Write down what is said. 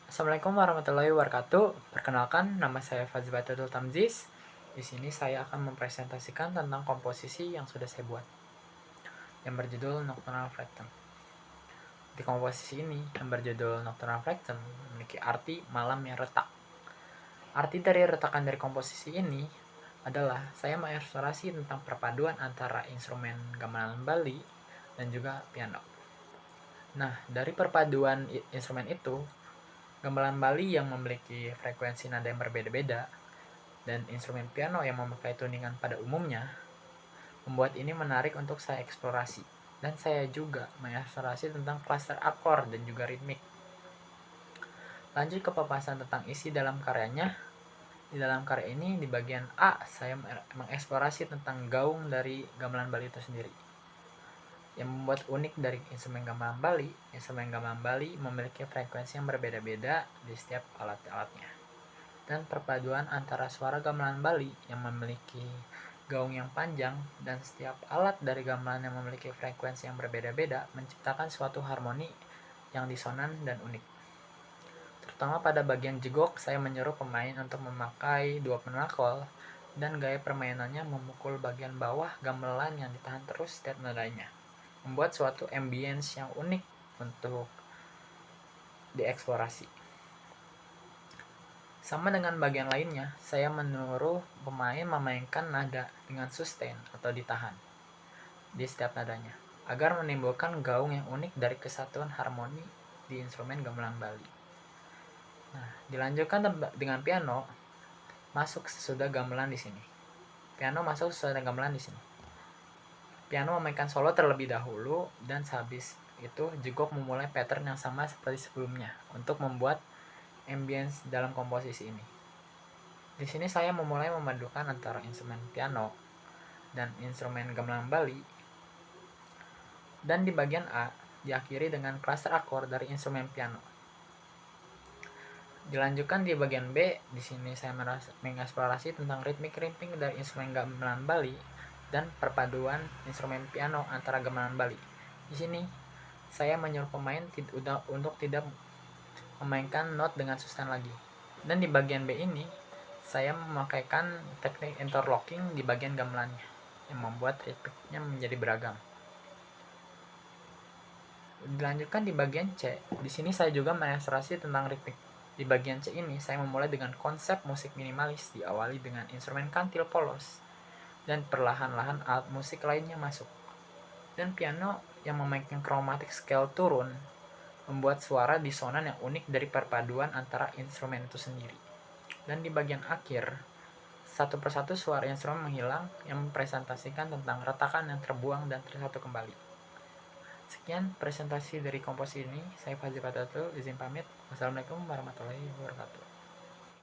Assalamualaikum warahmatullahi wabarakatuh. Perkenalkan, nama saya Fazil Batatul Tamziz. Di sini saya akan mempresentasikan tentang komposisi yang sudah saya buat, yang berjudul Nocturnal Flecton. Di komposisi ini, yang berjudul Nocturnal Flecton, memiliki arti malam yang retak. Arti dari retakan dari komposisi ini adalah saya mengeksplorasi tentang perpaduan antara instrumen gamelan Bali dan juga piano. Nah, dari perpaduan instrumen itu, gamelan Bali yang memiliki frekuensi nada yang berbeda-beda dan instrumen piano yang memakai tuningan pada umumnya membuat ini menarik untuk saya eksplorasi. Dan saya juga mengeksplorasi tentang cluster akor dan juga ritmik. Lanjut ke pembahasan tentang isi dalam karyanya. Di dalam karya ini, di bagian A, saya mengeksplorasi tentang gaung dari gamelan Bali itu sendiri. Yang membuat unik dari instrumen gamelan Bali memiliki frekuensi yang berbeda-beda di setiap alat-alatnya. Dan perpaduan antara suara gamelan Bali yang memiliki gaung yang panjang dan setiap alat dari gamelan yang memiliki frekuensi yang berbeda-beda menciptakan suatu harmoni yang disonan dan unik. Terutama pada bagian jegok, saya menyuruh pemain untuk memakai dua penakol dan gaya permainannya memukul bagian bawah gamelan yang ditahan terus setiap nadanya, membuat suatu ambience yang unik untuk dieksplorasi. Sama dengan bagian lainnya, saya menyuruh pemain memainkan nada dengan sustain atau ditahan di setiap nadanya, agar menimbulkan gaung yang unik dari kesatuan harmoni di instrumen gamelan Bali. Nah, dilanjutkan dengan piano, masuk sesudah gamelan di sini. Piano memainkan solo terlebih dahulu dan sehabis itu jegok memulai pattern yang sama seperti sebelumnya untuk membuat ambience dalam komposisi ini. Di sini saya memulai memadukan antara instrumen piano dan instrumen gamelan Bali. Dan di bagian A diakhiri dengan cluster akor dari instrumen piano. Dilanjutkan di bagian B, di sini saya mengeksplorasi tentang ritmik dari instrumen gamelan Bali dan perpaduan instrumen piano antara gamelan Bali. Di sini saya menyuruh pemain untuk tidak memainkan not dengan sustain lagi. Dan di bagian B ini saya memakaikan teknik interlocking di bagian gamelannya yang membuat ritmiknya menjadi beragam. Dilanjutkan di bagian C. Di sini saya juga mengeksplorasi tentang ritmik. Di bagian C ini saya memulai dengan konsep musik minimalis, diawali dengan instrumen kantil polos dan perlahan-lahan alat musik lainnya masuk. Dan piano yang memainkan chromatic scale turun membuat suara disonan yang unik dari perpaduan antara instrumen itu sendiri. Dan di bagian akhir, satu persatu suara instrumen menghilang yang mempresentasikan tentang retakan yang terbuang dan tersatu kembali. Sekian presentasi dari komposisi ini. Saya Fazil Batatul, izin pamit. Wassalamualaikum warahmatullahi wabarakatuh.